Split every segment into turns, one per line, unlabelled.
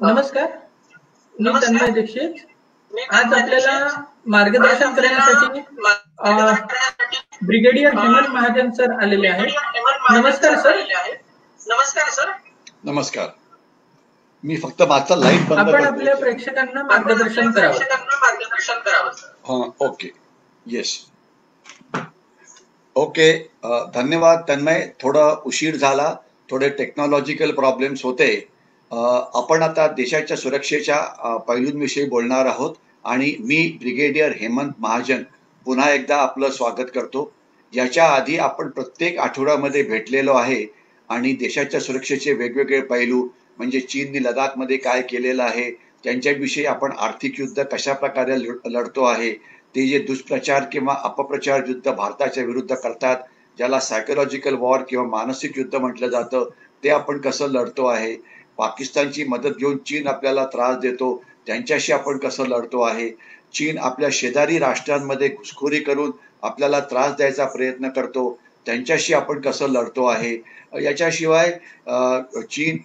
नमस्कार, मी तन्मय दीक्षित. आज आपल्याला मार्गदर्शन करण्यासाठी ब्रिगेडियर हेमंत महाजन सर आलेले आहेत. नमस्कार सर.
नमस्कार. मी फक्त माझा लाईट बंद
आपण आपल्या प्रेक्षकांना मार्गदर्शन करावं.
ओके. येस. ओके. धन्यवाद तन्मय. थोडा उशीर झाला, थोडे टेक्नॉलॉजिकल प्रॉब्लेम्स होते. आपण आता देशाच्या सुरक्षेच्या पैलूंविषयी बोलणार आहोत आणि मी ब्रिगेडियर हेमंत महाजन पुन्हा एकदा आपलं स्वागत करतो. याच्या आधी आपण प्रत्येक आठवड्यामध्ये भेटलेलो आहे आणि देशाच्या सुरक्षेचे वेगवेगळे पैलू म्हणजे चीनने लडाखमध्ये काय केलेलं आहे, त्यांच्याविषयी आपण आर्थिक युद्ध कशा प्रकारे लढतो आहे, ते जे दुष्प्रचार किंवा अपप्रचार युद्ध भारताच्या विरुद्ध करतात, ज्याला सायकोलॉजिकल वॉर किंवा मानसिक युद्ध म्हटलं जातं, ते आपण कसं लढतो आहे, पाकिस्तानची मदत घेऊन चीन आपल्याला त्रास देतो, त्यांच्याशी आपण कसं लढतो आहे, चीन आपल्या शेजारी राष्ट्रांमध्ये घुसखोरी करून आपल्याला त्रास द्यायचा प्रयत्न करतो, त्यांच्याशी आपण कसं लढतो आहे. याच्याशिवाय चीन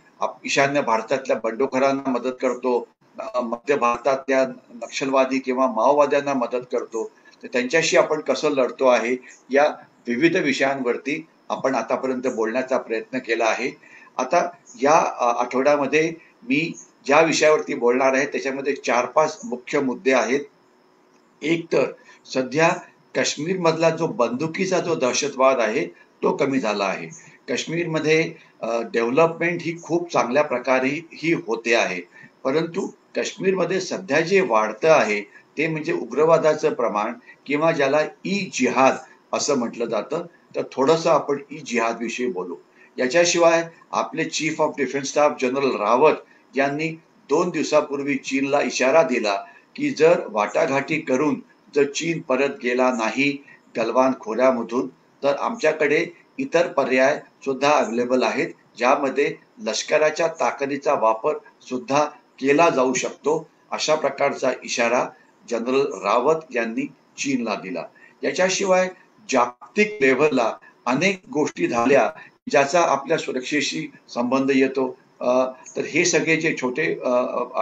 ईशान्य भारतातल्या बंडखोरांना मदत करतो, मध्य भारतातल्या नक्षलवादी किंवा माओवाद्यांना मदत करतो, तर त्यांच्याशी आपण कसं लढतो आहे, या विविध विषयांवरती आपण आतापर्यंत बोलण्याचा प्रयत्न केला आहे. आता या आठवड्यामध्ये मी ज्या विषयावरती बोलणार आहे त्याच्यामध्ये 4-5 मुख्य मुद्दे आहेत. एक तर सध्या काश्मीरमधला जो बंदुकीचा जो दहशतवाद आहे तो कमी झाला आहे. काश्मीरमध्ये डेव्हलपमेंट ही खूप चांगल्या प्रकारे ही होते आहे, परंतु काश्मीरमध्ये सध्या जे वाढतं आहे ते म्हणजे उग्रवादाचं प्रमाण किंवा ज्याला जिहाद असं म्हटलं जातं. तर थोडंसं आपण जिहाद विषयी बोलू. याच्याशिवाय आपले chief of defence staff general Rawat यांनी 2 दिवसापूर्वी चीनला इशारा दिला की जर वाटाघाटी करून जर चीन परत गेला नाही गलवान खोऱ्यामधून तर आमच्याकडे इतर पर्याय सुद्धा अवेलेबल आहेत, ज्यामध्ये लष्कराच्या ताकदीचा वापर सुद्धा केला जाऊ शकतो. अशा प्रकारचा इशारा जनरल रावत यांनी चीनला दिला. याच्याशिवाय जागतिक लेव्हलला अनेक गोष्टी झाल्या ज्याचा आपल्या सुरक्षेशी संबंध येतो. तर हे सगळे जे छोटे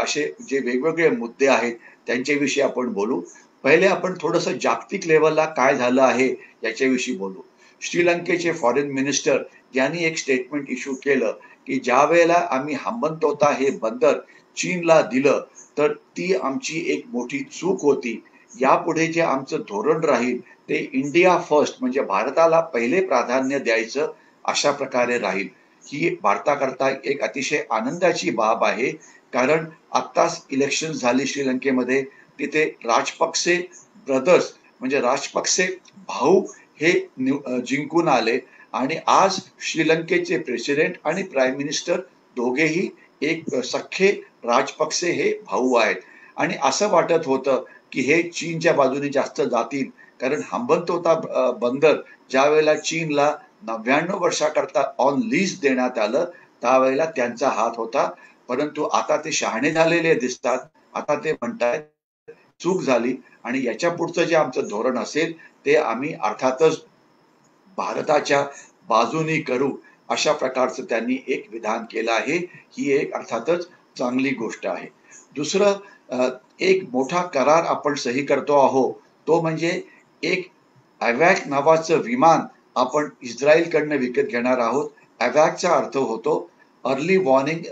असे जे वेगवेगळे मुद्दे आहेत त्यांच्याविषयी आपण बोलू. पहिले आपण थोडंसं जागतिक लेव्हलला काय झालं आहे याच्याविषयी बोलू. श्रीलंकेचे फॉरेन मिनिस्टर यांनी एक स्टेटमेंट इश्यू केलं की ज्या वेळेला आम्ही हंबनतोता हे बंदर चीनला दिलं तर ती आमची एक मोठी चूक होती. यापुढे जे आमचं धोरण राहील ते इंडिया फर्स्ट म्हणजे भारताला पहिले प्राधान्य द्यायचं अशा प्रकारे राहील. ही भारताकरता एक अतिशय आनंदाची बाब आहे, कारण आत्ताच इलेक्शन झाली श्रीलंकेमध्ये. तिथे राजपक्से ब्रदर्स म्हणजे राजपक्से भाऊ हे जिंकून आले आणि आज श्रीलंकेचे प्रेसिडेंट आणि प्राईम मिनिस्टर दोघेही एक सख्खे राजपक्से हे भाऊ आहेत. आणि असं वाटत होतं की हे चीनच्या बाजूने जास्त जातील, कारण हंबनतोता बंदर ज्या वेळेला चीनला 99 वर्षाकरता ऑन लीज देण्यात आलं त्यावेळेला त्यांचा हात होता, परंतु आता ते शहाणे झालेले दिसतात. आता ते म्हणतायत चूक झाली आणि याच्या पुढचं जे आमचं धोरण असेल ते आम्ही अर्थातच भारताच्या बाजूनी करू, अशा प्रकारचं त्यांनी एक विधान केलं आहे. ही एक अर्थातच चांगली गोष्ट आहे. दुसरं एक मोठा करार आपण सही करतो आहोत, तो म्हणजे एक अवॅक नावाचं विमान आपण इस्रायलकडनं विकत घेणार आहोत. अवॅकचा अर्थ होतो early warning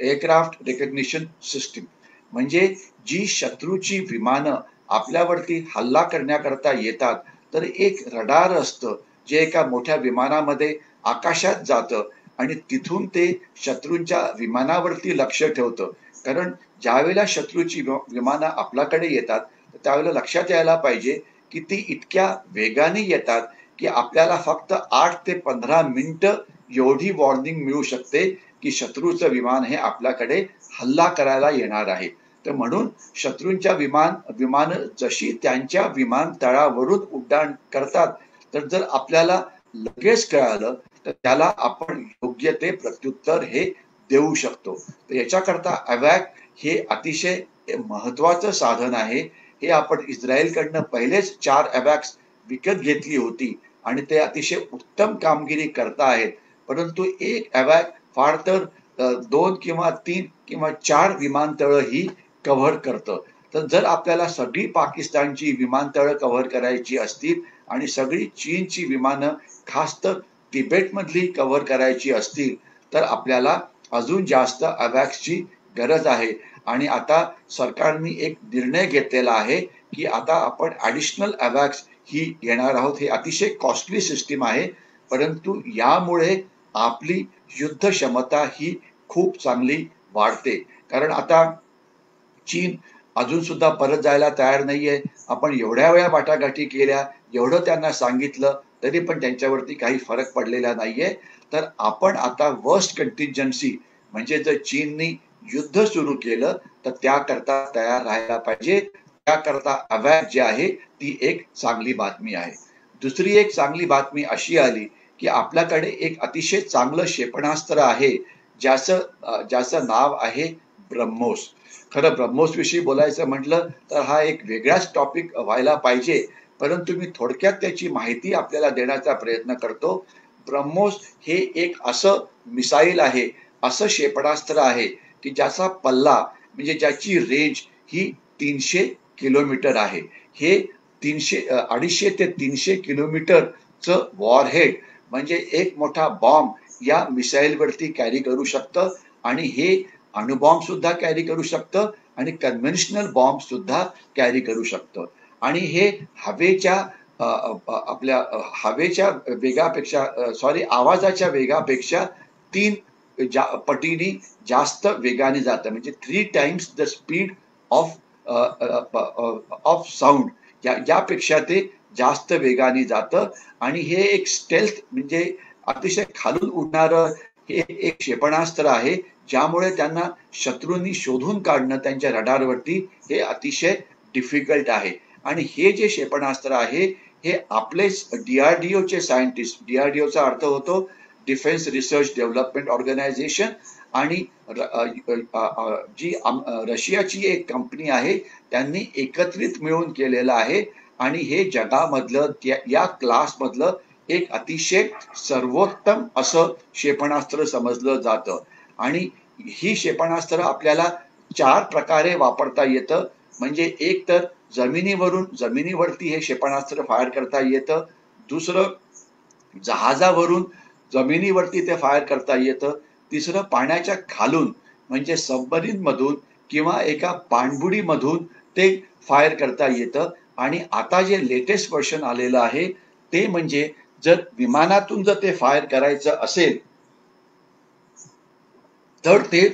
aircraft recognition system, म्हणजे जी शत्रूची विमानं आपल्यावरती हल्ला करण्याकरता येतात तर एक रडार असतं जे एका मोठ्या विमानामध्ये आकाशात जातं आणि तिथून ते शत्रूंच्या विमानावरती लक्ष ठेवतं. कारण ज्यावेळेला शत्रूची विमानं आपल्याकडे येतात त्यावेळेला लक्षात यायला पाहिजे की ती इतक्या वेगाने येतात की आपल्याला फक्त 8 ते 15 मिनिटं एवढी वॉर्निंग मिळू शकते की शत्रूचं विमान हे आपल्याकडे हल्ला करायला येणार आहे. तर म्हणून शत्रूंच्या विमानं जशी त्यांच्या विमानतळावरून उड्डाण करतात, तर जर आपल्याला लगेच कळालं तर त्याला आपण योग्य ते प्रत्युत्तर हे देऊ शकतो. तर याच्याकरता अवॅक हे अतिशय महत्वाचं साधन आहे. हे आपण इस्रायलकडनं पहिलेच 4 अवॅक्स विकत घेतली होती आणि ते अतिशय उत्तम कामगिरी करता आहेत, परंतु एक अवॅक फार तर 2 किंवा 3 किंवा 4 विमानतळं ही कव्हर करतं. तर जर आपल्याला सगळी पाकिस्तानची विमानतळं कव्हर करायची असतील आणि सगळी चीनची विमानं खास तर तिबेटमधली कव्हर करायची असतील तर आपल्याला अजून जास्त अवॅक्सची गरज आहे. आणि आता सरकारने एक निर्णय घेतलेला आहे की आता आपण ॲडिशनल अवॅक्स ही घेणार आहोत. हे अतिशय कॉस्टली सिस्टीम आहे, परंतु यामुळे आपली युद्ध क्षमता ही खूप चांगली वाढते. कारण आता चीन अजून सुद्धा परत जायला तयार नाहीये. आपण एवढ्या वेळा वाटाघाटी केल्या, एवढं त्यांना सांगितलं, तरी पण त्यांच्यावरती काही फरक पडलेला नाहीये. तर आपण आता वर्स्ट कंटिंजन्सी म्हणजे जर चीननी युद्ध सुरू केलं तर त्याकरता तयार राहायला पाहिजे. त्याकरता अवॅक्स जे आहे ती एक चांगली बातमी आहे. दुसरी एक चांगली बातमी अशी आली की आपल्याकडे एक अतिशय चांगलं क्षेपणास्त्र आहे ज्याचं नाव आहे ब्रह्मोस. खरं ब्रह्मोस विषयी बोलायचं म्हटलं तर हा एक वेगळाच टॉपिक व्हायला पाहिजे, परंतु मी थोडक्यात त्याची माहिती आपल्याला देण्याचा प्रयत्न करतो. ब्रह्मोस हे एक असं मिसाईल आहे, असं क्षेपणास्त्र आहे की ज्याचा पल्ला म्हणजे ज्याची रेंज ही 300 किलोमीटर आहे. हे 250 ते 300 किलोमीटरचं वॉरहेड म्हणजे एक मोठा बॉम्ब या मिसाईलवरती कॅरी करू शकतं. आणि हे अणुबॉम्ब सुद्धा कॅरी करू शकतं आणि कन्व्हेन्शनल बॉम्ब सुद्धा कॅरी करू शकतं. आणि हे हवेच्या वेगापेक्षा आवाजाच्या वेगापेक्षा 3 पटीने जास्त वेगाने जातं. म्हणजे 3 times the speed of sound यापेक्षा ते जास्त वेगाने जातं. आणि हे एक स्टेल्थ म्हणजे अतिशय खालून उडणारं हे एक क्षेपणास्त्र आहे, ज्यामुळे त्यांना शत्रूंनी शोधून काढणं त्यांच्या रडारवरती हे अतिशय डिफिकल्ट आहे. आणि हे जे क्षेपणास्त्र आहे हे आपलेच DRDOचे सायंटिस्ट, DRDOचा अर्थ होतो डिफेन्स रिसर्च डेव्हलपमेंट ऑर्गनायझेशन, आणि जी रशियाची एक कंपनी आहे त्यांनी एकत्रित मिळून केलेलं आहे. आणि हे जगामधलं या क्लासमधलं एक अतिशय सर्वोत्तम असं क्षेपणास्त्र समजलं जातं. आणि ही क्षेपणास्त्र आपल्याला 4 प्रकारे वापरता येतं. म्हणजे एक तर जमिनीवरती हे क्षेपणास्त्र फायर करता येतं. दुसरं जहाजावरून जमिनीवरती ते फायर करता येतं. तिसरं पाण्याच्या खालून म्हणजे सबमरीन मधून किंवा एका पाणबुडीमधून ते फायर करता येतं. आणि आता जे लेटेस्ट वर्जन आलेलं आहे ते म्हणजे जर विमानातून जर ते फायर करायचं असेल तर ते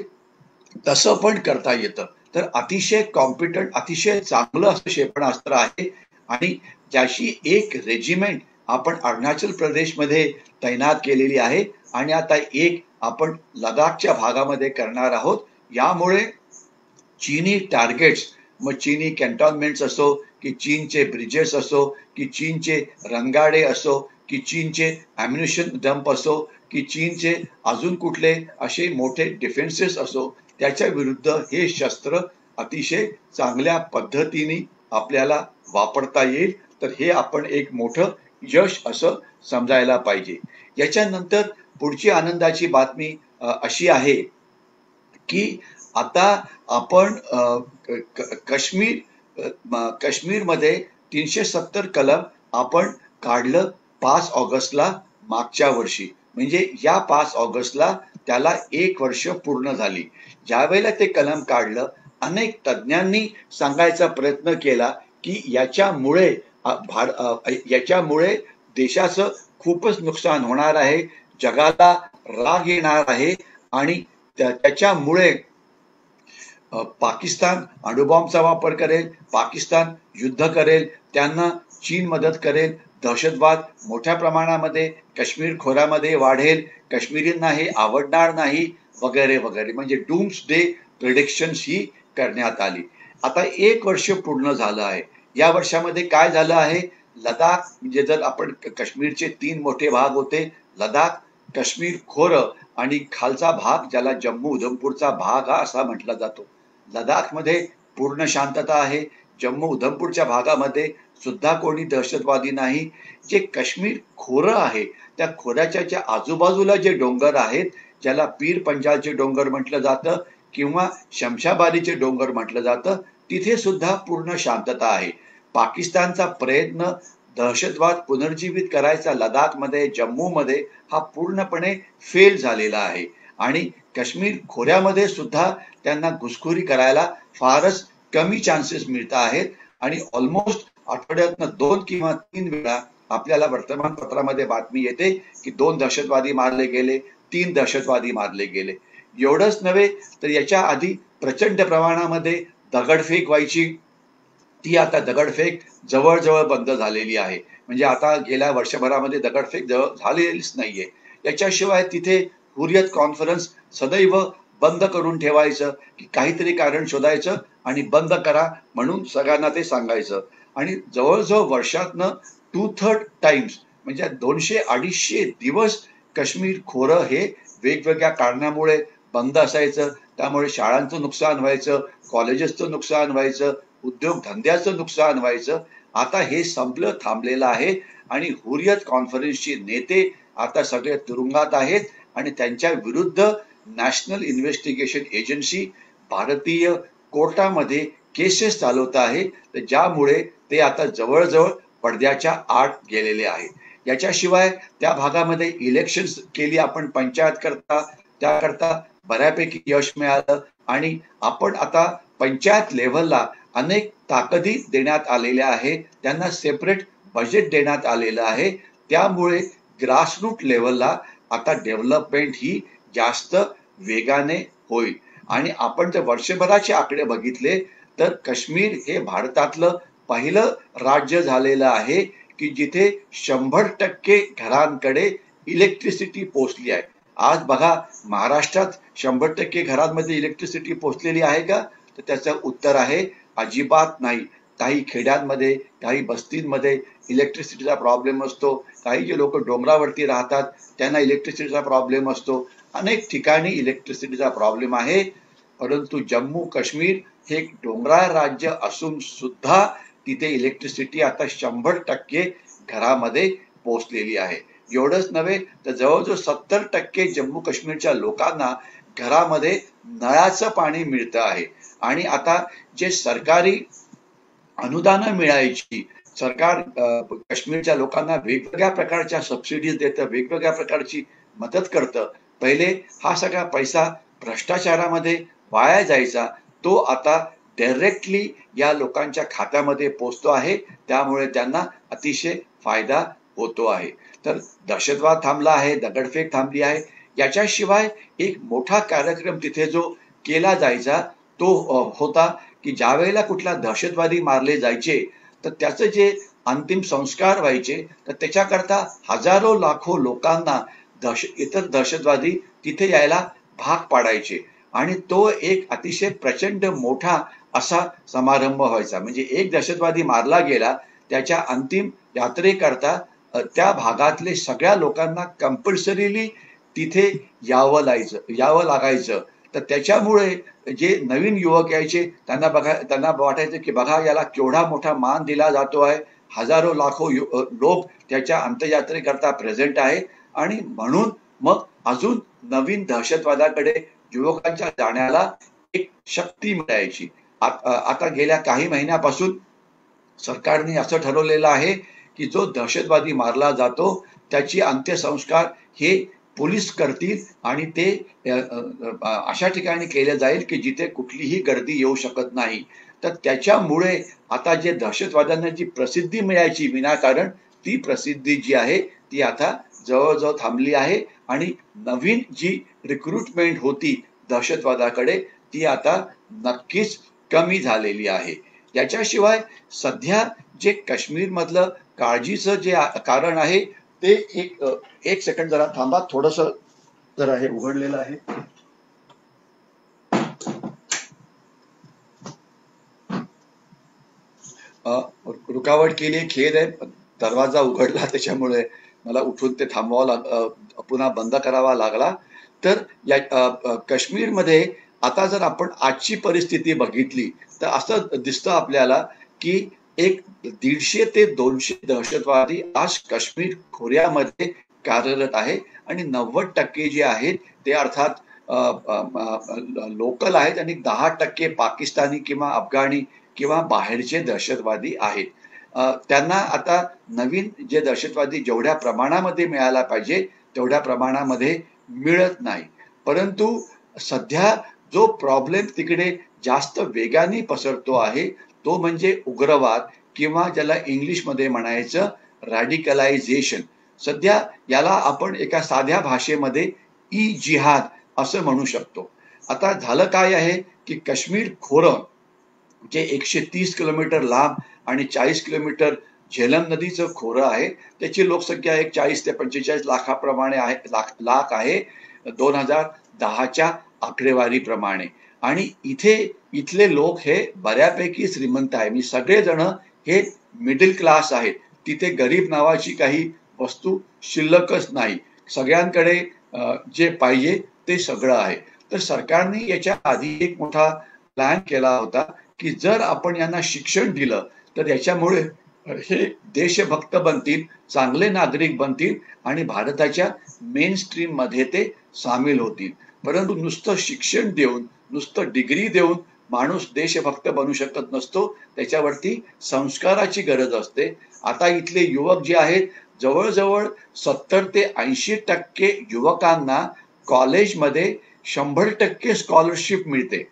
तसं पण करता येतं. तर अतिशय कॉम्पिटंट, अतिशय चांगलं असं क्षेपणास्त्र आहे. आणि ज्याची एक रेजिमेंट आपण अरुणाचल प्रदेशमध्ये तैनात केलेली आहे आणि आता एक आपण लडाखच्या भागामध्ये करणार आहोत. यामुळे चीनी टार्गेट्स, मग चीनी कॅन्टॉनमेंट्स असो की चीनचे ब्रिजेस असो की चीनचे रंगाडे असो की चीनचे ॲम्युनिशन डंप असो की चीनचे अजून कुठले असे मोठे डिफेन्सेस असो, त्याच्या विरुद्ध हे शस्त्र अतिशय चांगल्या पद्धतीने आपल्याला वापरता येईल. तर हे आपण एक मोठं यश असं समजायला पाहिजे. याच्यानंतर पुढची आनंदाची बातमी अशी आहे की आता आपण काश्मीरमध्ये 370 कलम आपण काढलं 5 ऑगस्टला मागच्या वर्षी. म्हणजे या 5 ऑगस्टला त्याला 1 वर्ष पूर्ण झाली. ज्यावेळेला ते कलम काढलं, अनेक तज्ज्ञांनी सांगायचा प्रयत्न केला की याच्यामुळे देशाचं खूपच नुकसान होणार आहे, जगाला राग येणार आहे आणि त्याच्यामुळे पाकिस्तान अणुबॉम्बचा वापर करेल, पाकिस्तान युद्ध करेल, त्यांना चीन मदत करेल, दहशतवाद मोठ्या प्रमाणामध्ये काश्मीर खोऱ्यामध्ये वाढेल, काश्मीरींना हे आवडणार नाही वगैरे वगैरे. म्हणजे डूम्सडे प्रिडिक्शन्स ही करण्यात आली. आता 1 वर्ष पूर्ण झालं आहे. या वर्षामध्ये काय झालं आहे? लडाख म्हणजे जर आपण काश्मीरचे 3 मोठे भाग होते, लडाख, काश्मीर खोरं आणि खालचा भाग ज्याला जम्मू उधमपूरचा भाग हा असा म्हटला जातो. लडाखमध्ये पूर्ण शांतता आहे. जम्मू उधमपूरच्या भागामध्ये सुद्धा कोणी दहशतवादी नाही. जे काश्मीर खोरं आहे त्या खोऱ्याच्या आजूबाजूला जे डोंगर आहेत ज्याला पीर पंजालचे डोंगर म्हटलं जातं किंवा शमशाबारीचे डोंगर म्हटलं जातं, तिथे सुद्धा पूर्ण शांतता आहे. पाकिस्तानचा प्रयत्न दहशतवाद पुनर्जीवित करायचा लडाखमध्ये, जम्मूमध्ये हा पूर्णपणे फेल झालेला आहे आणि काश्मीर खोऱ्यामध्ये सुद्धा त्यांना घुसखोरी करायला फारच कमी चान्सेस मिळत आहेत आणि ऑलमोस्ट आठवड्यातनं 2 किंवा 3 वेळा आपल्याला वर्तमानपत्रामध्ये बातमी येते की 2 दहशतवादी मारले गेले, 3 दहशतवादी मारले गेले. एवढंच नव्हे तर याच्या आधी प्रचंड प्रमाणामध्ये दगडफेक व्हायची, ती आता दगडफेक जवळजवळ बंद झालेली आहे. म्हणजे आता गेल्या वर्षभरामध्ये दगडफेक झालेलीच नाहीये. याच्याशिवाय तिथे हुर्रियत कॉन्फरन्स सदैव बंद करून ठेवायचं की काहीतरी कारण शोधायचं आणि बंद करा म्हणून सगळ्यांना ते सांगायचं. आणि जवळजवळ वर्षातनं 2/3 टाइम्स म्हणजे 200-250 दिवस काश्मीर खोरं हे वेगवेगळ्या कारणामुळे बंद असायचं. त्यामुळे शाळांचं नुकसान व्हायचं, कॉलेजेसचं नुकसान व्हायचं, उद्योगधंद्याचं नुकसान व्हायचं. आता हे संपलं, थांबलेलं आहे आणि हुर्रियत कॉन्फरन्सचे नेते आता सगळे तुरुंगात आहेत आणि त्यांच्या विरुद्ध नॅशनल इन्व्हेस्टिगेशन एजन्सी भारतीय कोर्टामध्ये केसेस चालवत आहे, ज्यामुळे ते आता जवळजवळ पडद्याच्या आत गेलेले आहेत. याच्याशिवाय त्या भागामध्ये इलेक्शन्स केली आपण पंचायत करता, त्याकरता बऱ्यापैकी यश मिळालं आणि आपण आता पंचायत लेव्हलला अनेक ताकदी देण्यात आलेल्या आहे, त्यांना सेपरेट बजेट देण्यात आलेलं आहे. त्यामुळे ग्रासरूट लेव्हलला आता डेव्हलपमेंट ही जास्त वेगाने होईल. आणि आपण जर वर्षभराचे आकडे बघितले तर काश्मीर हे भारतातलं पहिलं राज्य झालेलं आहे की जिथे 100% घरांकडे इलेक्ट्रिसिटी पोहोचली आहे. आज बघा महाराष्ट्रात 100% घरांमध्ये इलेक्ट्रिसिटी पोहोचलेली आहे का? तर त्याचं उत्तर आहे अजिबात नाही. काही खेड्यांमध्ये, काही बस्तींमध्ये इलेक्ट्रिसिटीचा प्रॉब्लेम असतो. काही जे लोक डोंगरावरती राहतात त्यांना इलेक्ट्रिसिटीचा प्रॉब्लेम असतो. अनेक ठिकाणी इलेक्ट्रिसिटीचा प्रॉब्लेम आहे. परंतु जम्मू काश्मीर हे एक डोंगराळ राज्य असून सुद्धा तिथे इलेक्ट्रिसिटी आता 100% घरामध्ये पोहोचलेली आहे. एवढंच नव्हे तर जवळजवळ 70% जम्मू काश्मीरच्या लोकांना घरामध्ये नळाचं पाणी मिळतं आहे. आणि आता जे सरकारी अनुदानं मिळायची, सरकार काश्मीरच्या लोकांना वेगवेगळ्या प्रकारच्या सबसिडीज देतं, वेगवेगळ्या प्रकारची मदत करतं. पहिले हा सगळा पैसा भ्रष्टाचारामध्ये वाया जायचा, तो आता डायरेक्टली या लोकांच्या खात्यामध्ये पोहोचतो आहे. त्यामुळे त्यांना अतिशय फायदा होतो आहे. तर दहशतवाद थांबला आहे, दगडफेक थांबली आहे. याच्याशिवाय एक मोठा कार्यक्रम तिथे जो केला जायचा तो होता की ज्या वेळेला कुठला दहशतवादी मारले जायचे तर त्याचे जे अंतिम संस्कार व्हायचे तर त्याच्याकरता हजारो लाखो लोकांना इतर दहशतवादी तिथे यायला भाग पाडायचे आणि तो एक अतिशय प्रचंड मोठा असा समारंभ व्हायचा. म्हणजे एक दहशतवादी मारला गेला, त्याच्या अंतिम यात्रेकरता त्या भागातले सगळ्या लोकांना कंपल्सरीली तिथे यावं लागायचं. तर त्याच्यामुळे जे नवीन युवक यायचे त्यांना वाटायचं की बघा याला केवढा मोठा मान दिला जातो आहे, हजारो लाखो लोक त्याच्या अंत्ययात्रेकरता प्रेझेंट आहे आणि म्हणून मग अजून नवीन दहशतवादाकडे युवकांच्या जाण्याला एक शक्ती मिळायची. आता गेल्या काही महिन्यापासून सरकारने असं ठरवलेलं आहे की जो दहशतवादी मारला जातो त्याची अंत्यसंस्कार हे पोलीस करतील आणि ते अशा ठिकाणी केले जाईल की जिथे कुठलीही गर्दी येऊ शकत नाही. तर त्याच्यामुळे आता जे दहशतवाद्यांना जी प्रसिद्धी मिळायची विनाकारण, ती प्रसिद्धी जी आहे ती आता जवळजवळ थांबली आहे आणि नवीन जी रिक्रुटमेंट होती दहशतवादाकडे ती आता नक्कीच कमी झालेली आहे. याच्याशिवाय सध्या जे काश्मीरमधलं काळजीचं जे कारण आहे ते एक सेकंड जरा थांबा, थोडस जरा हे उघडलेलं आहे. रुकावट केली, खेद आहे, दरवाजा उघडला त्याच्यामुळे मला उठून ते पुन्हा बंद करावा लागला. तर या काश्मीरमध्ये आता जर आपण आजची परिस्थिती बघितली तर असं दिसतं आपल्याला की एक 150 ते 200 दहशतवादी आज काश्मीर खोऱ्यामध्ये कार्यरत आहे आणि 90% जे आहेत ते अर्थात लोकल आहेत आणि 10% पाकिस्तानी किंवा अफगाणी किंवा बाहेरचे दहशतवादी आहेत. त्यांना आता नवीन जे दहशतवादी जेवढ्या प्रमाणामध्ये मिळायला पाहिजे तेवढ्या प्रमाणामध्ये मिळत नाही. परंतु सध्या जो प्रॉब्लेम तिकडे जास्त वेगाने पसरतो आहे तो म्हणजे उग्रवाद किंवा ज्याला इंग्लिशमध्ये म्हणायचं रॅडिकलायझेशन. सध्या याला आपण एका साध्या भाषेमध्ये ई जिहाद असं म्हणू शकतो. आता झालं काय आहे की काश्मीर खोरं जे 130 किलोमीटर लांब आणि 40 किलोमीटर झेलम नदीचं खोरं आहे, त्याची लोकसंख्या एक 40 ते 45 लाखाप्रमाणे आहे, लाख आहे 2010च्या आकडेवारीप्रमाणे. आणि इथले लोक हे बऱ्यापैकी श्रीमंत आहे. मी सगळेजण हे मिडल क्लास आहेत. तिथे गरीब नावाची काही वस्तू शिल्लकच नाही. सगळ्यांकडे जे पाहिजे ते सगळं आहे. तर सरकारने याच्या आधी एक मोठा प्लॅन केला होता की जर आपण यांना शिक्षण दिलं तर याच्यामुळे हे देशभक्त बनतील, चांगले नागरिक बनतील आणि भारताच्या मेन स्ट्रीम मध्ये ते सामील होतील. परंतु नुसतं शिक्षण देऊन, नुसतं डिग्री देऊन माणूस देशभक्त बनू शकत नसतो. त्याच्यावरती संस्काराची गरज असते. आता इथले युवक जे आहेत जवळजवळ 70 ते 80% युवकांना कॉलेजमध्ये 100% स्कॉलरशिप मिळते.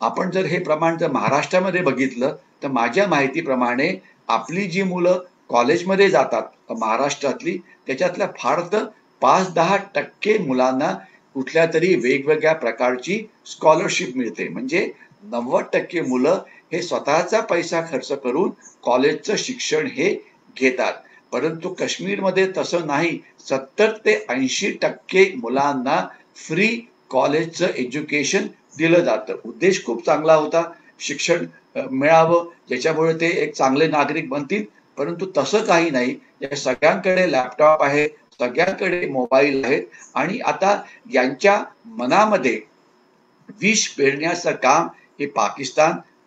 आपण जर हे प्रमाण जर महाराष्ट्रामध्ये बघितलं तर माझ्या माहितीप्रमाणे आपली जी मुलं कॉलेजमध्ये जातात महाराष्ट्रातली त्याच्यातल्या फार तर 5-10% मुलांना कुठल्या तरी वेगवेगळ्या प्रकारची स्कॉलरशिप मिळते. म्हणजे 90% मुलं हे स्वतःचा पैसा खर्च करून कॉलेजचं शिक्षण हे घेतात. परंतु काश्मीरमध्ये तसं नाही. 70 ते 80% मुलांना फ्री कॉलेजचं एज्युकेशन दिलं जातं. उद्देश खूप चांगला होता, शिक्षण मिळावं ज्याच्यामुळे ते एक चांगले नागरिक बनतील. परंतु तसं काही नाही. या सगळ्यांकडे लॅपटॉप आहे, सगळ्यांकडे मोबाईल आहेत आणि आता यांच्या मनामध्ये विष पेरण्याचं काम हे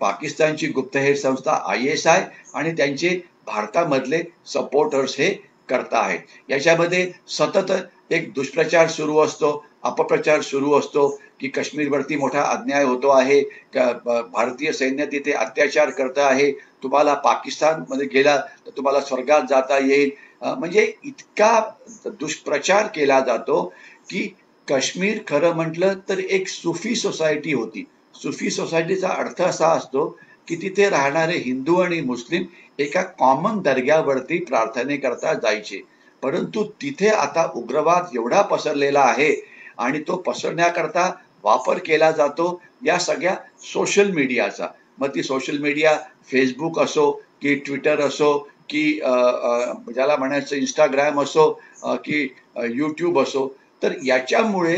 पाकिस्तानची गुप्तहेर संस्था ISI आणि त्यांचे भारतामधले सपोर्टर्स हे करता आहेत. याच्यामध्ये सतत एक दुष्प्रचार सुरू असतो, अपप्रचार सुरू असतो की काश्मीरवरती मोठा अन्याय होतो आहे, भारतीय सैन्य तिथे अत्याचार करत आहे, तुम्हाला पाकिस्तानमध्ये गेला तर तुम्हाला स्वर्गात जाता येईल. म्हणजे इतका दुष्प्रचार केला जातो की काश्मीर खरं म्हटलं तर एक सुफी सोसायटी होती. सुफी सोसायटीचा अर्थ असा असतो की तिथे राहणारे हिंदू आणि मुस्लिम एका कॉमन दर्ग्यावरती प्रार्थनेकरता जायचे. परंतु तिथे आता उग्रवाद एवढा पसरलेला आहे आणि तो पसरण्याकरता वापर केला जातो या सगळ्या सोशल मीडियाचा. मग ती सोशल मीडिया फेसबुक असो की ट्विटर असो की ज्याला म्हणायचं इंस्टाग्राम असो की यूट्यूब असो, तर याच्यामुळे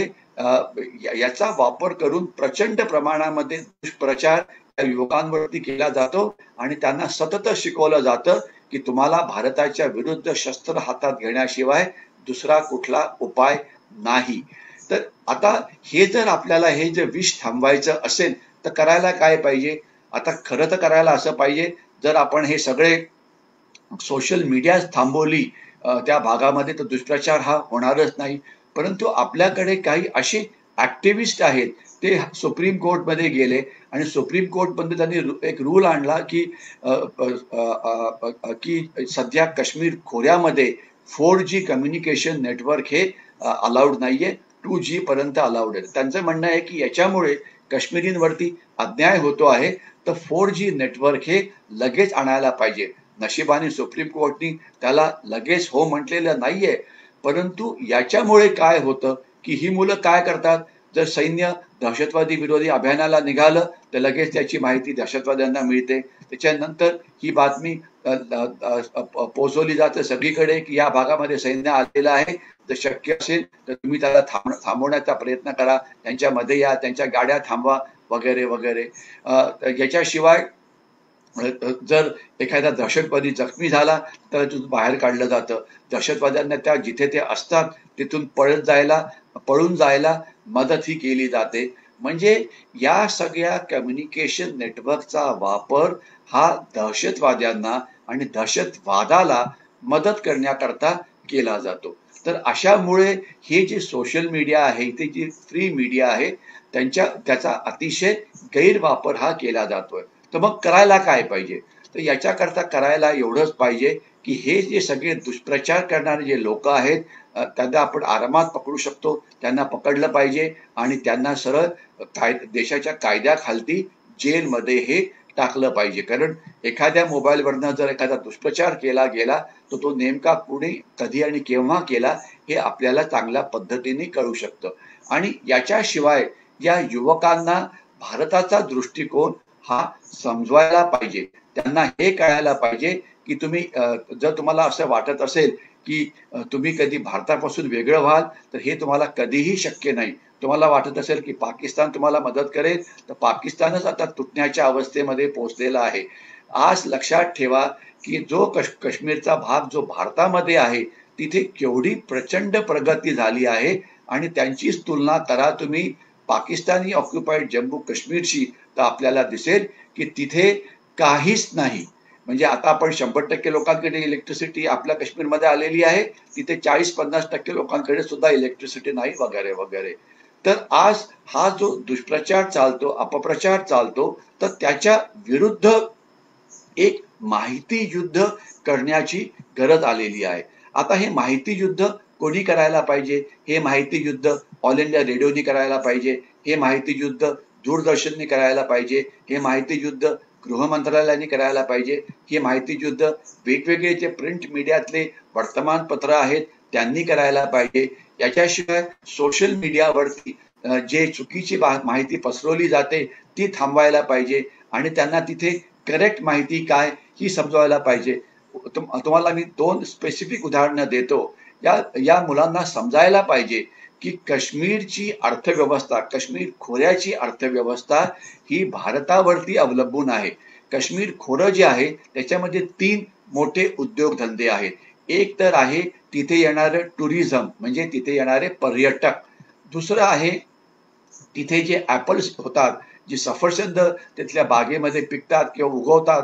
याचा वापर करून प्रचंड प्रमाणामध्ये दुष्प्रचार त्या युवकांवरती केला जातो आणि त्यांना सतत शिकवलं जातं की तुम्हाला भारताच्या विरुद्ध शस्त्र हातात घेण्याशिवाय दुसरा कुठला उपाय नाही. तर आता हे जर आपल्याला हे जे विष थांबवायचं असेल तर करायला काय पाहिजे? आता खरं तर करायला असं पाहिजे, जर आपण हे सगळे सोशल मीडिया थांबवली त्या भागामध्ये तर दुष्प्रचार हा होणारच नाही. परंतु आपल्याकडे काही असे ऍक्टिव्हिस्ट आहेत, ते सुप्रीम कोर्टमध्ये गेले आणि सुप्रीम कोर्टमध्ये त्यांनी एक रूल आणला की सध्या काश्मीर खोऱ्यामध्ये 4G कम्युनिकेशन नेटवर्क हे अलाउड नाहीये, 2G पर्यंत अलाउड आहे. त्यांचं म्हणणं आहे की याच्यामुळे काश्मीरींवरती अन्याय होतो आहे, तर 4G नेटवर्क हे लगेच आणायला पाहिजे. नशिबाने सुप्रीम कोर्टनी त्याला लगेच हो म्हटलेलं नाहीये. परंतु याच्यामुळे काय होतं की ही मुलं काय करतात, जर सैन्य दहशतवादी विरोधी अभियानाला निघालं तर लगेच त्याची माहिती दहशतवाद्यांना मिळते. त्याच्यानंतर ही बातमी पोहोचवली जाते सगळीकडे की या भागामध्ये सैन्य आलेलं आहे, जर शक्य असेल तर तुम्ही त्याला थांबवण्याचा प्रयत्न करा, त्यांच्यामध्ये या, त्यांच्या गाड्या थांबवा वगैरे वगैरे. याच्याशिवाय जर एखादा दहशतवादी जखमी झाला तर तिथून बाहेर काढलं जातं. दहशतवाद्यांना त्या जिथे ते असतात तिथून पळून जायला मदतही केली जाते. म्हणजे या सगळ्या कम्युनिकेशन नेटवर्कचा वापर हा दहशतवाद्यांना आणि दहशतवादाला मदत करण्याकरता केला जातो. तर अशामुळे हे जे सोशल मीडिया आहे, ते जी फ्री मीडिया आहे, त्याचा अतिशय गैरवापर हा केला जातोय. तर मग करायला काय पाहिजे? तर याच्याकरता करायला एवढंच पाहिजे की हे जे सगळे दुष्प्रचार करणारे जे लोक आहेत, त्यांना आपण आरामात पकडू शकतो. त्यांना पकडलं पाहिजे आणि त्यांना सरळ देशाच्या कायद्याखालती जेलमध्ये हे टाकलं पाहिजे. कारण एखाद्या मोबाईलवरनं जर एखादा दुष्प्रचार केला गेला तर तो नेमका कुणी, कधी आणि केव्हा केला हे आपल्याला चांगल्या पद्धतीने कळू शकतं. आणि याच्याशिवाय या युवकांना भारताचा दृष्टिकोन हा समजवायला पाहिजे. त्यांना हे कळायला पाहिजे की जर तुम्हाला असं वाटत असेल की तुम्ही कधी भारतापासून वेगळं व्हाल, तर हे तुम्हाला कधीही शक्य नाही. तुम्हाला वाटत असेल की पाकिस्तान तुम्हाला मदत करेल, तर पाकिस्तानच आता तुटण्याच्या अवस्थेमध्ये पोहोचलेला आहे. आज लक्षात ठेवा की जो काश्मीरचा भाग जो भारतामध्ये आहे, तिथे केवढी प्रचंड प्रगती झाली आहे आणि त्यांचीच तुलना करा तुम्ही पाकिस्तानी ऑक्युपाईड जम्मू काश्मीरशी, तर आपल्याला दिसेल की तिथे काहीच नाही. म्हणजे आता आपण 100% लोकांकडे इलेक्ट्रिसिटी आपल्या काश्मीरमध्ये आलेली आहे, तिथे 40-50% लोकांकडे सुद्धा इलेक्ट्रिसिटी नाही, वगैरे वगैरे. तर आज हा जो दुष्प्रचार चालतो, अपप्रचार चालतो, तर त्याच्या विरुद्ध एक माहिती युद्ध करण्याची गरज आलेली आहे. आता हे माहिती युद्ध कोणी करायला पाहिजे? हे माहिती युद्ध ऑल इंडिया रेडिओनी करायला पाहिजे. हे माहिती युद्ध दूरदर्शनने करायला पाहिजे. हे माहिती युद्ध गृह मंत्रालयाने करायला पाहिजे. हे माहिती युद्ध वेगवेगळे जे प्रिंट मीडियातले वर्तमानपत्र आहेत त्यांनी करायला पाहिजे. याच्याशिवाय सोशल मीडियावरती जे चुकीची माहिती पसरवली जाते ती थांबवायला पाहिजे आणि त्यांना तिथे करेक्ट माहिती काय ही समजवायला पाहिजे. तुम्हाला मी 2 स्पेसिफिक उदाहरणं देतो. या मुलांना समजायला पाहिजे की काश्मीरची अर्थव्यवस्था, काश्मीर खोऱ्याची अर्थव्यवस्था ही भारतावरती अवलंबून आहे. काश्मीर खोरं जे आहे त्याच्यामध्ये 3 मोठे उद्योगधंदे आहेत. एक तर आहे तिथे येणारं टुरिझम, म्हणजे तिथे येणारे पर्यटक. दुसरं आहे तिथे जे ॲपल्स होतात, जी सफरचंद तिथल्या बागेमध्ये पिकतात किंवा उगवतात,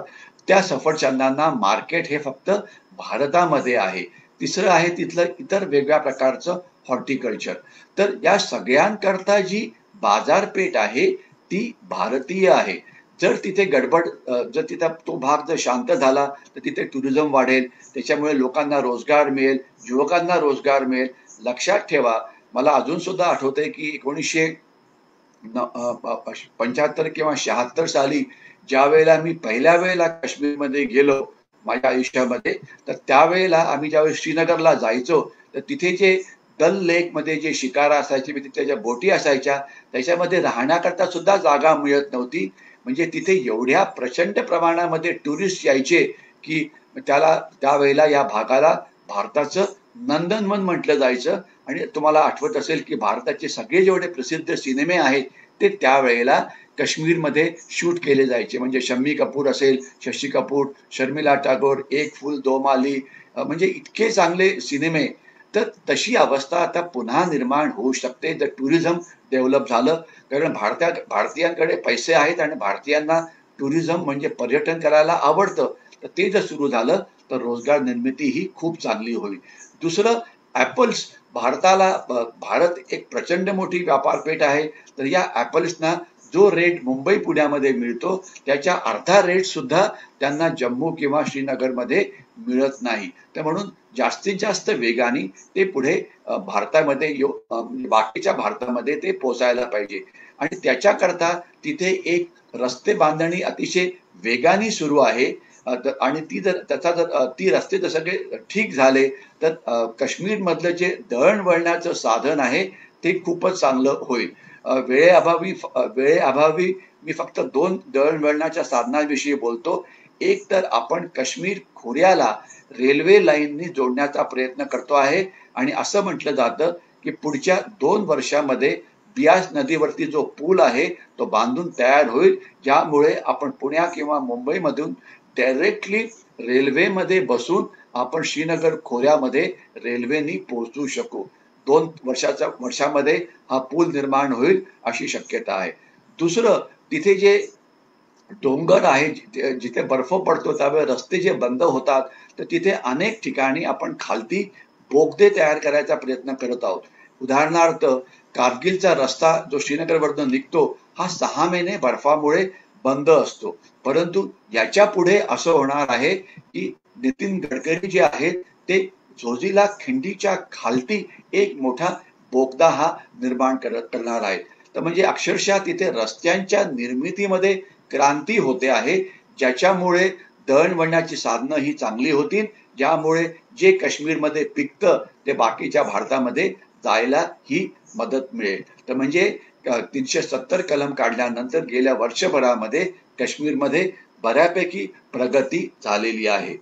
त्या सफरचंदांना मार्केट हे फक्त भारतामध्ये आहे. तिसरं आहे तिथलं इतर वेगळ्या प्रकारचं हॉर्टिकल्चर. तर या सगळ्यांकरता जी बाजारपेठ आहे ती भारतीय आहे. जर तिथे जर तिथं तो भाग जर शांत झाला तर तिथे टुरिझम वाढेल, त्याच्यामुळे लोकांना रोजगार मिळेल, युवकांना रोजगार मिळेल. लक्षात ठेवा, मला अजून सुद्धा आठवतंय की 1975 किंवा 76 साली ज्या वेळेला मी पहिल्या वेळेला काश्मीरमध्ये गेलो माझ्या आयुष्यामध्ये, तर त्यावेळेला आम्ही ज्यावेळेस श्रीनगरला जायचो तर तिथे जे डल लेक मध्ये जे शिकारा असायचे, तिथे ज्या बोटी असायच्या, त्याच्यामध्ये राहण्याकरता सुद्धा जागा मिळत नव्हती. म्हणजे तिथे एवढ्या प्रचंड प्रमाणामध्ये टुरिस्ट यायचे की त्यावेळेला या भागाला भारताचं नंदनवन म्हटलं जायचं. आणि तुम्हाला आठवत असेल की भारताचे सगळे जेवढे प्रसिद्ध सिनेमे आहेत ते त्यावेळेला काश्मीरमध्ये शूट केले जायचे. म्हणजे शम्मी कपूर असेल, शशी कपूर, शर्मिला टागोर, एक फूल दो माली, म्हणजे इतके चांगले सिनेमे. तर तशी अवस्था आता पुन्हा निर्माण होऊ शकते जर टुरिझम डेव्हलप झालं. कारण भारतीयांकडे पैसे आहेत आणि भारतीयांना टुरिझम म्हणजे पर्यटन करायला आवडतं. तर ते जर सुरू झालं तर रोजगार निर्मिती ही खूप चांगली होईल. दुसरं, ॲपल्स. भारत एक प्रचंड मोठी व्यापारपेठ आहे. तर या ॲपल्सना जो रेट मुंबई पुण्यामध्ये मिळतो त्याच्या अर्धा रेट सुद्धा त्यांना जम्मू किंवा श्रीनगरमध्ये मिळत नाही. तर म्हणून जास्तीत जास्त वेगाने ते पुढे भारतामध्ये बाकीच्या भारतामध्ये ते पोचायला पाहिजे. आणि त्याच्याकरता तिथे एक रस्ते बांधणी अतिशय वेगाने सुरू आहे. आणि ती रस्ते जर सगळे ठीक झाले तर काश्मीरमधलं जे दळणवळणाचं साधन आहे ते खूपच चांगलं होईल. वेळेअभावी मी फक्त 2 दळणवळणाच्या साधनांविषयी बोलतो. एक तर आपण काश्मीर खोऱ्याला रेल्वे लाईननी जोडण्याचा प्रयत्न करतो आहे आणि असं म्हटलं जातं की पुढच्या 2 वर्षामध्ये बियास नदीवरती जो पूल आहे तो बांधून तयार होईल, ज्यामुळे आपण पुण्या किंवा मुंबईमधून डायरेक्टली रेल्वेमध्ये बसून आपण श्रीनगर खोऱ्यामध्ये रेल्वेनी पोहोचू शकू. 2 वर्षामध्ये हा पूल निर्माण होईल अशी शक्यता आहे. दुसरं, तिथे जे डोंगर आहे, जिथे बर्फ पडतो त्यावेळेस रस्ते जे बंद होतात, तर तिथे अनेक ठिकाणी आपण खालती बोगदे तयार करायचा प्रयत्न करत आहोत. उदाहरणार्थ कारगिलचा रस्ता जो श्रीनगरवरून निघतो हा 6 महिने बर्फामुळे बंद असतो. परंतु याच्या पुढे असं होणार आहे की नितीन गडकरी जे आहेत ते झोजिला खिंडीच्या खालती एक मोठा बोगदा हा निर्माण करणार आहेत. तर म्हणजे अक्षरशः तिथे रस्त्यांच्या निर्मितीमध्ये क्रांती होते आहे, ज्याच्यामुळे दळणवळणाची साधनं ही चांगली होतील, ज्यामुळे जे काश्मीरमध्ये पिकतं ते बाकीच्या भारतामध्ये जायला ही मदत मिळेल. तर म्हणजे 370 कलम काढल्यानंतर गेल्या वर्षभरामध्ये काश्मीरमध्ये बऱ्यापैकी प्रगती झालेली आहे.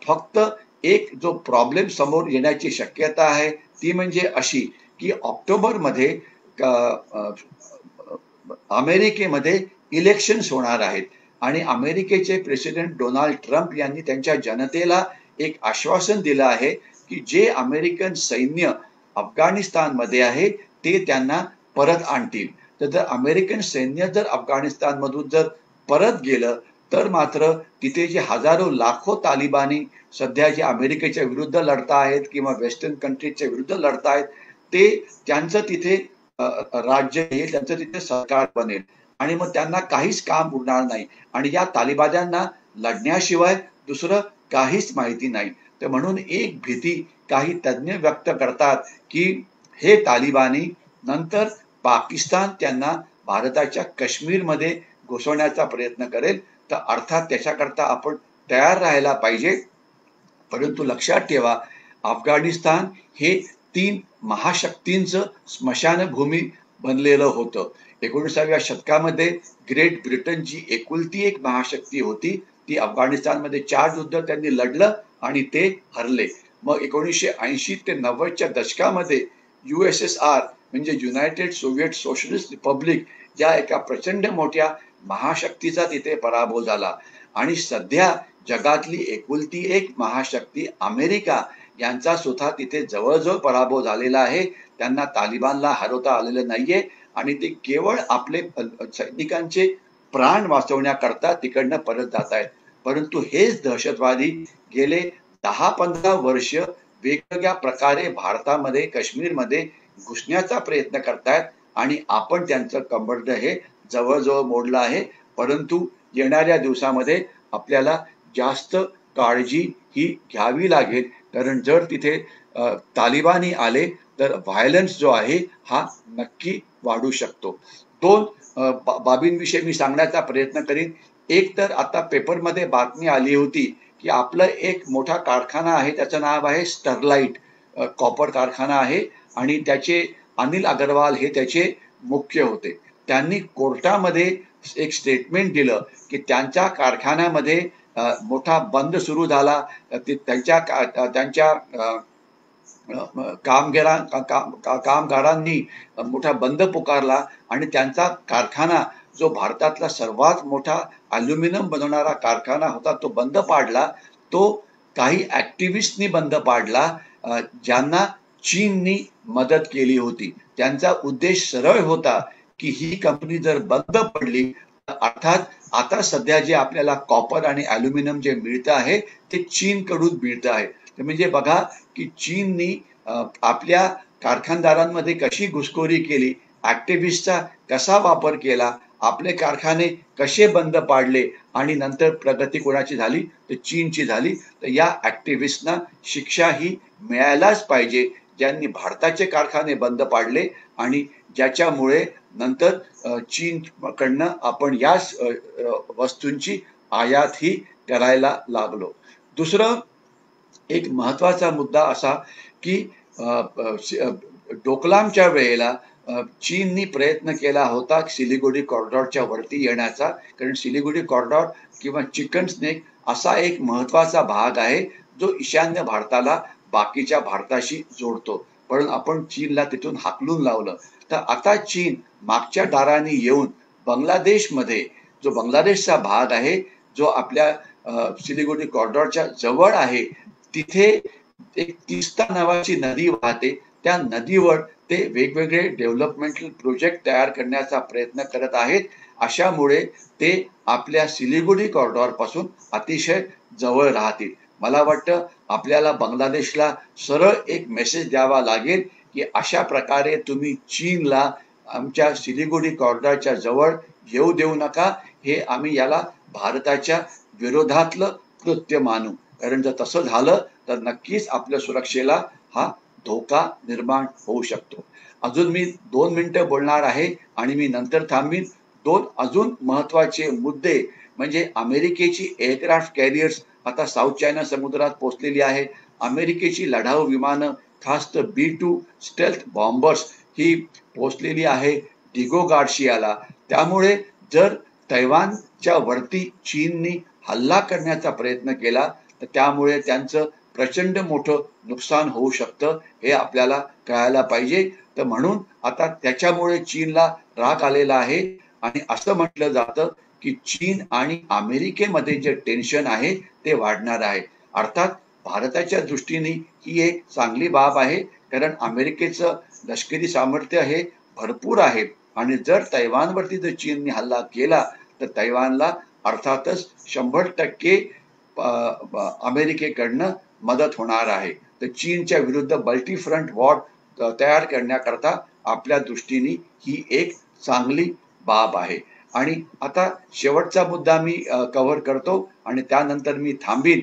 फक्त एक जो प्रॉब्लेम समोर येण्याची शक्यता आहे ती म्हणजे अशी की ऑक्टोबरमध्ये अमेरिकेमध्ये इलेक्शन्स होणार आहेत आणि अमेरिकेचे प्रेसिडेंट डोनाल्ड ट्रम्प यांनी त्यांच्या जनतेला एक आश्वासन दिलं आहे की जे अमेरिकन सैन्य अफगाणिस्तानमध्ये आहे ते त्यांना परत आणतील. तर जर अमेरिकन सैन्य जर अफगाणिस्तानमधून जर परत गेलं तर मात्र तिथे जे हजारो लाखो तालिबानी सध्या जे अमेरिकेच्या विरुद्ध लढतायत किंवा वेस्टर्न कंट्रीजच्या विरुद्ध लढतायत ते त्यांचं तिथे राज्य येईल, त्यांचं तिथे सरकार बनेल आणि मग त्यांना काहीच काम उरणार नाही आणि या तालिबान्यांना लढण्याशिवाय दुसरं काहीच माहिती नाही. तर म्हणून एक भीती काही तज्ज्ञ व्यक्त करतात की हे तालिबानी नंतर पाकिस्तान त्यांना भारताच्या काश्मीरमध्ये घुसवण्याचा प्रयत्न करेल. तर अर्थात त्याच्याकरता आपण तयार राहायला पाहिजे. परंतु लक्षात ठेवा अफगाणिस्तान हे 3 महाशक्तींचं स्मशानभूमी बनलेलं होतं. 19व्या शतकामध्ये ग्रेट ब्रिटन जी एकुलती एक महाशक्ती होती ती अफगाणिस्तानमध्ये 4 युद्ध त्यांनी लढलं आणि ते हरले. मग 1980 ते 90च्या दशकामध्ये USSR म्हणजे युनायटेड सोव्हिएट सोशलिस्ट रिपब्लिक या एका प्रचंड मोठ्या महाशक्तीचा तिथे पराभव झाला आणि सध्या जगातली एकुलती एक महाशक्ती अमेरिका यांचा सुद्धा तिथे जवळजवळ पराभव झालेला आहे. त्यांना तालिबानला हरवता आलेलं नाहीये आणि ते केवळ आपले सैनिकांचे प्राण वाचवण्याकरता तिकडनं परत जात आहेत. परंतु हेच दहशतवादी गेले 10-15 वर्ष वेगवेगळ्या प्रकारे भारतामध्ये काश्मीरमध्ये घुसण्याचा प्रयत्न करतायत आणि आपण त्यांचं कंबरड हे जवळजवळ मोडलं आहे. परंतु येणाऱ्या दिवसामध्ये आपल्याला जास्त काळजी ही घ्यावी लागेल, कारण जर तिथे तालिबानी आले तर व्हायलन्स जो आहे हा नक्की वाढू शकतो. 2 बाबींविषयी मी सांगण्याचा प्रयत्न करीन. एक तर आता पेपरमध्ये बातमी आली होती की आपलं एक मोठा कारखाना आहे, त्याचं नाव आहे स्टरलाइट कॉपर कारखाना आहे आणि त्याचे अनिल अग्रवाल हे त्याचे मुख्य होते. त्यांनी कोर्टामध्ये एक स्टेटमेंट दिलं की त्यांच्या कारखान्यामध्ये मोठा बंद सुरू झाला. त्यांच्या कामगारांनी मोठा बंद पुकारला आणि त्यांचा कारखाना जो भारतातला सर्वात मोठा अल्युमिनियम बनवणारा कारखाना होता तो बंद पाडला. तो काही ऍक्टिव्हिस्टनी बंद पाडला ज्यांना चीननी मदत केली होती. त्यांचा उद्देश सरळ होता की ही कंपनी जर बंद पडली तर अर्थात आता सध्या जे आपल्याला कॉपर आणि अल्युमिनियम जे मिळतं आहे ते चीनकडून मिळतं आहे. म्हणजे बघा की चीननी आपल्या कारखानदारांमध्ये कशी घुसखोरी केली, ऍक्टिव्हिस्टचा कसा वापर केला, आपले कारखाने कसे बंद पाडले आणि नंतर प्रगती कोणाची झाली तर चीनची झाली. तर या ऍक्टिव्हिस्टना शिक्षा ही मिळायलाच पाहिजे ज्यांनी भारताचे कारखाने बंद पाडले आणि ज्याच्यामुळे नंतर चीनकडनं आपण या वस्तूंची आयात ही करायला लागलो. दुसरं एक महत्वाचा मुद्दा असा की डोकलामच्या वेळेला चीननी प्रयत्न केला होता सिलिगुडी कॉरिडॉरच्या वरती येण्याचा, कारण सिलिगुडी कॉरिडॉर किंवा चिकन स्नेक असा एक महत्वाचा भाग आहे जो ईशान्य भारताला बाकीच्या भारताशी जोडतो. पण आपण चीनला तिथून हाकलून लावलं. तर आता चीन मागच्या दाराने येऊन बांगलादेशमध्ये जो बांगलादेशचा भाग आहे जो आपल्या सिलिगुडी कॉरिडॉरच्या जवळ आहे तिथे एक तीस्ता नावाची नदी वाहते. त्या नदीवर ते वेगवेगळे डेव्हलपमेंटल प्रोजेक्ट तयार करण्याचा प्रयत्न करत आहेत. अशामुळे ते आपल्या सिलिगुडी कॉरिडॉर पासून अतिशय जवळ राहतील. मला वाटतं आपल्याला बांगलादेशला सरळ एक मेसेज द्यावा लागेल की अशा प्रकारे तुम्ही चीनला आमच्या सिलिगुडी कॉरिडॉरच्या जवळ येऊ देऊ नका. हे आम्ही याला भारताच्या विरोधातलं कृत्य मानू. कारण जर तसं झालं तर नक्कीच आपल्या सुरक्षेला हा धोका निर्माण होऊ शकतो. अजून मी 2 मिनिटं बोलणार आहे आणि मी नंतर थांबीन. 2 अजून महत्वाचे मुद्दे म्हणजे अमेरिकेची एअरक्राफ्ट कॅरियर्स आता साऊथ चायना समुद्रात पोहोचलेली आहे. अमेरिकेची लढाऊ विमानं खास तर B-2 स्टेल्थ बॉम्बर्स ही पोहोचलेली आहे डिगो गार्शियाला. त्यामुळे जर तैवानच्या वरती चीननी हल्ला करण्याचा प्रयत्न केला तर त्यामुळे त्यांचं प्रचंड मोठं नुकसान होऊ शकतं, हे आपल्याला कळायला पाहिजे. तर म्हणून आता त्याच्यामुळे चीनला राग आलेला आहे आणि असं म्हटलं जातं की चीन आणि अमेरिकेमध्ये जे टेन्शन आहे ते वाढणार आहे. अर्थात भारताच्या दृष्टीने ही एक चांगली बाब आहे, कारण अमेरिकेचं लष्करी सामर्थ्य हे भरपूर आहे आणि जर तैवानवरती जर चीनने हल्ला केला तर तैवानला अर्थातच 100% अमेरिकेकडनं मदत होणार आहे. तर चीनच्या विरुद्ध मल्टी फ्रंट वॉर तयार करण्याकरता आपल्या दृष्टीने ही एक चांगली बाब आहे. आणि आता शेवटचा मुद्दा मी कव्हर करतो आणि त्यानंतर मी थांबीन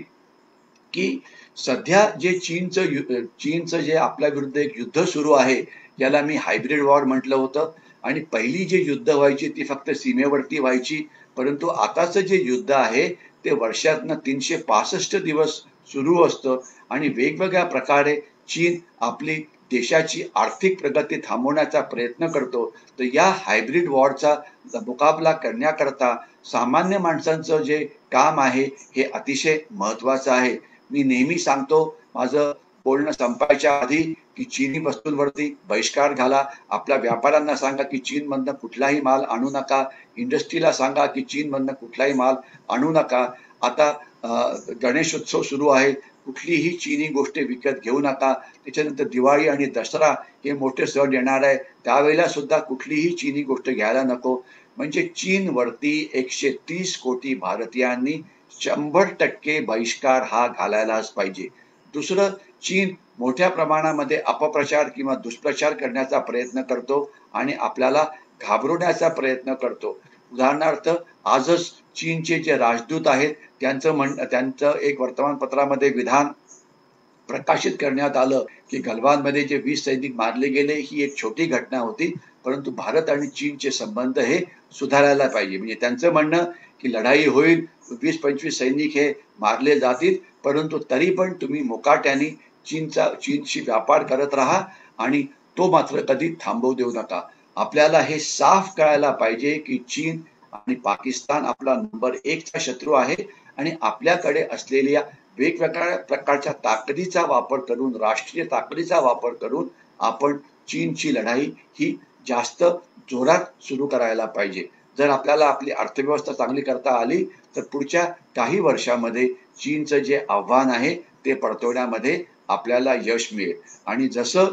की सध्या जे चीनचं जे आपल्या विरुद्ध एक युद्ध सुरू आहे, याला मी हायब्रिड वॉर म्हटलं होतं. आणि पहिली जी युद्ध व्हायची ती फक्त सीमेवरती व्हायची, परंतु आताचं जे युद्ध आहे ते वर्षातनं 365 दिवस सुरू असतं आणि वेगवेगळ्या प्रकारे चीन आपली देशाची आर्थिक प्रगती थांबवण्याचा प्रयत्न करतो. तर या हायब्रिड वॉरचा मुकाबला करण्याकरता सामान्य माणसांचं जे काम आहे हे अतिशय महत्वाचं आहे. मी नेहमी सांगतो माझं बोलणं संपायच्या आधी की चीनी वस्तूंवरती बहिष्कार घाला. आपल्या व्यापाऱ्यांना सांगा की चीनमधनं कुठलाही माल आणू नका. इंडस्ट्रीला सांगा की चीनमधनं कुठलाही माल आणू नका. आता गणेशोत्सव सुरू आहे, कुठलीही चीनी गोष्ट विकत घेऊ नका. त्याच्यानंतर दिवाळी आणि दसरा हे मोठे सण येणार आहे, त्यावेळेला सुद्धा कुठलीही चीनी गोष्ट घ्यायला नको. म्हणजे चीनवरती 130 कोटी भारतीयांनी 100% बहिष्कार हा घालायलाच पाहिजे. दुसरं, चीन मोठ्या प्रमाणामध्ये अपप्रचार किंवा दुष्प्रचार करण्याचा प्रयत्न करतो आणि आपल्याला घाबरवण्याचा प्रयत्न करतो. उदाहरणार्थ आजच चीनचे जे राजदूत आहेत त्यांचं एक वर्तमानपत्रामध्ये विधान प्रकाशित करण्यात आलं की गलवानमध्ये जे 20 सैनिक मारले गेले ही एक छोटी घटना होती, परंतु भारत आणि चीनचे संबंध हे सुधारायला पाहिजे. म्हणजे त्यांचं म्हणणं की लढाई होईल, 20-25 सैनिक हे मारले जातील, परंतु तरी पण तुम्ही मुकाट्याने चीनशी व्यापार करत राहा आणि तो मात्र कधी थांबवू देऊ नका. आपल्याला हे साफ कळायला पाहिजे की चीन आणि पाकिस्तान आपला नंबर 1चा शत्रू आहे आणि आपल्याकडे असलेल्या वेगवेगळ्या प्रकारच्या ताकदीचा वापर करून, राष्ट्रीय ताकदीचा वापर करून आपण चीनची लढाई ही जास्त जोरात सुरू करायला पाहिजे. जर आपल्याला आपली अर्थव्यवस्था चांगली करता आली तर पुढच्या काही वर्षामध्ये चीनचं जे आव्हान आहे ते परतवण्यामध्ये आपल्याला यश मिळेल. आणि जसं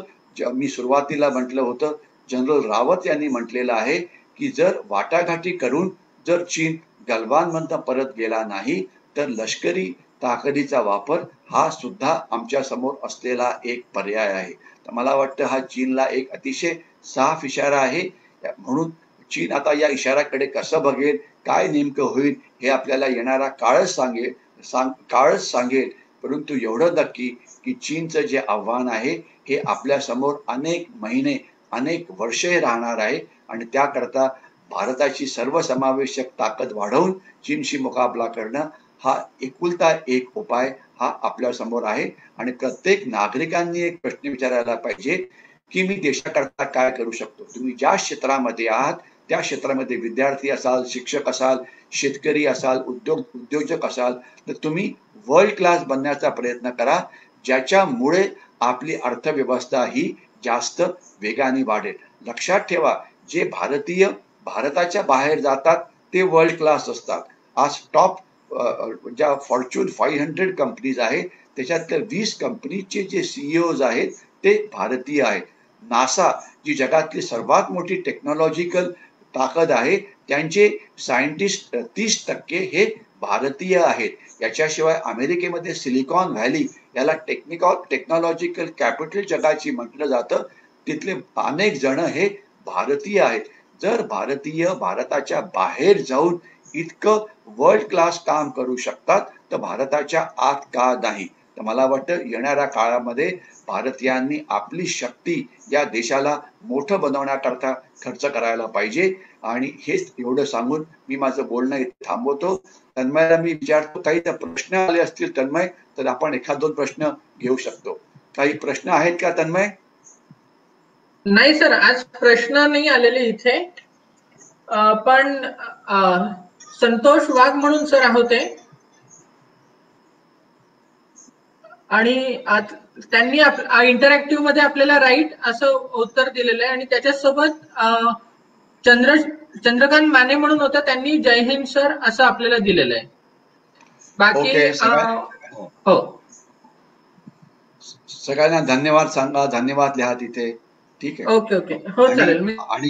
मी सुरुवातीला म्हटलं होतं, जनरल रावत यांनी म्हटलेलं आहे की जर वाटाघाटी करून जर चीन गलवानमधनं परत गेला नाही तर लष्करी ताकदीचा वापर हा सुद्धा आमच्या समोर असलेला एक पर्याय आहे. तर मला वाटतं हा चीनला एक अतिशय साफ इशारा आहे. म्हणून चीन आता या इशाऱ्याकडे कसं बघेल, काय नेमकं होईल हे आपल्याला येणारा काळच सांगेल. परंतु एवढं नक्की की चीनचं जे आव्हान आहे हे आपल्या समोर अनेक महिने, अनेक वर्षे राहणार आहे आणि त्याकरता भारताची सर्वसमावेशक ताकद वाढवून चीनशी मुकाबला करणं हा एकुलता एक उपाय हा आपल्या समोर आहे. आणि प्रत्येक नागरिकांनी एक प्रश्न विचारायला पाहिजे की मी देशाकरता काय करू शकतो. तुम्ही ज्या क्षेत्रामध्ये आहात त्या क्षेत्रामध्ये विद्यार्थी असाल, शिक्षक असाल, शेतकरी असाल, उद्योजक असाल, तर तुम्ही वर्ल्ड क्लास बनण्याचा प्रयत्न करा, ज्याच्यामुळे आपली अर्थव्यवस्था ही जास्त वेगाने वाढेल. लक्षात ठेवा, जे भारतीय भारताच्या बाहेर जातात ते वर्ल्ड क्लास असतात. आज टॉप ज्या फॉर्च्यून 500 कंपनीज आहेत त्याच्यातल्या 20 कंपनीचे जे CEOs आहेत ते भारतीय आहेत. नासा जी जगातली सर्वात मोठी टेक्नॉलॉजिकल ताकद आहे त्यांचे सायंटिस्ट 30% हे भारतीय आहेत. याच्याशिवाय अमेरिकेमध्ये सिलिकॉन व्हॅली याला टेक्नॉलॉजिकल कॅपिटल जगाची म्हटलं जातं. तिथले अनेक जण हे भारतीय आहेत. जर भारतीय भारताच्या बाहेर जाऊन इतकं वर्ल्ड क्लास काम करू शकतात तर भारताच्या आत का नाही. तर मला वाटतं येणाऱ्या काळामध्ये भारतीयांनी आपली शक्ती या देशाला मोठं बनवण्याकरता खर्च करायला पाहिजे. आणि हेच एवढं सांगून मी माझं बोलणं इथे थांबवतो. तन्मयला मी विचारतो, काही जर प्रश्न आले असतील तन्मय तर आपण एखाद दोन प्रश्न घेऊ शकतो. काही प्रश्न आहेत का तन्मय?
नाही सर, आज प्रश्न नाही आलेले इथे. पण संतोष वाघ म्हणून सर होते आणि त्यांनी इंटरॅक्टिव्ह मध्ये आपल्याला राईट असं उत्तर दिलेलं आहे. आणि त्याच्यासोबत चंद्रकांत माने म्हणून होता, त्यांनी जय हिंद सर असं आपल्याला दिलेलं आहे. बाकी हो,
सगळ्यांना धन्यवाद सांगा, धन्यवाद लिहा तिथे. ठीक आहे,
ओके ओके, हो चालेल.
आणि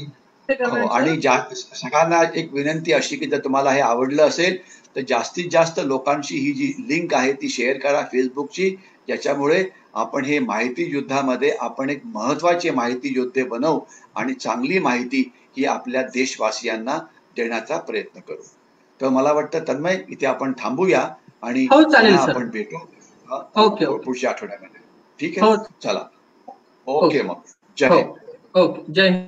सगळ्यांना एक विनंती अशी की जर तुम्हाला हे आवडलं असेल तर जास्तीत जास्त लोकांशी ही जी लिंक आहे ती शेअर करा फेसबुकची, ज्याच्यामुळे आपण हे माहिती युद्धामध्ये आपण एक महत्वाचे माहिती योद्धे बनवू आणि चांगली माहिती ही आपल्या देशवासियांना देण्याचा प्रयत्न करू. तर मला वाटतं तन्मय इथे आपण थांबूया आणि आपण भेटू पुढच्या आठवड्यामध्ये. ठीक आहे, चला, ओके, मग जय हिंद.
ओके, जय हिंद.